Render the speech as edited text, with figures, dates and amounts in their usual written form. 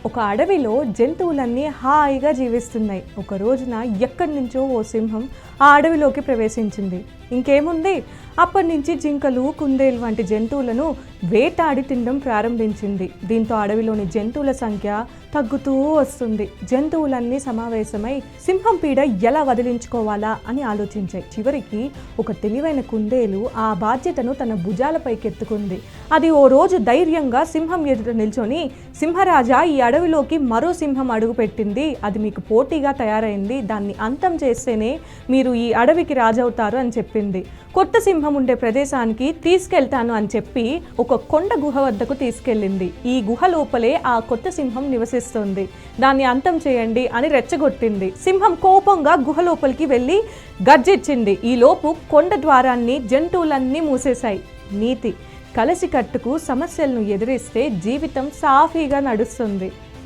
ఒక అడవిలో జంతువులన్నీ హాయిగా జీవిస్తున్నాయి. ఒక రోజున ఎక్కడి నుంచో ఓ సింహం ఆ అడవిలోకి ప్రవేశించింది. ఇంకేముంది, అప్పటి నుంచి జింకలు, కుందేలు వంటి జంతువులను వేటాడి తినడం ప్రారంభించింది. దీంతో అడవిలోని జంతువుల సంఖ్య తగ్గుతూ వస్తుంది. జంతువులన్నీ సమావేశమై సింహం పీడ ఎలా వదిలించుకోవాలా అని ఆలోచించాయి. చివరికి ఒక తెలివైన కుందేలు ఆ బాధ్యతను తన భుజాలపైకి ఎత్తుకుంది. అది ఓ రోజు ధైర్యంగా సింహం ఎదుట నిల్చొని, సింహరాజా, ఈ అడవిలోకి మరో సింహం అడుగుపెట్టింది. అది మీకు పోటీగా తయారైంది. దాన్ని అంతం చేస్తేనే మీరు ఈ అడవికి రాజవుతారు అని చెప్పింది. కొత్త సింహం ఉండే ప్రదేశానికి తీసుకెళ్తాను అని చెప్పి ఒక కొండ గుహ వద్దకు తీసుకెళ్ళింది. ఈ గుహ లోపలే ఆ కొత్త సింహం నివసిస్తుంది. దాన్ని అంతం చేయండి అని రెచ్చగొట్టింది. సింహం కోపంగా గుహ లోపలికి వెళ్ళి గర్జించింది. ఈలోపు కొండ ద్వారాన్ని జంతువులన్నీ మూసేశాయి. నీతి: కలిసికట్టుకు సమస్యలను ఎదిరిస్తే జీవితం సాఫీగా నడుస్తుంది.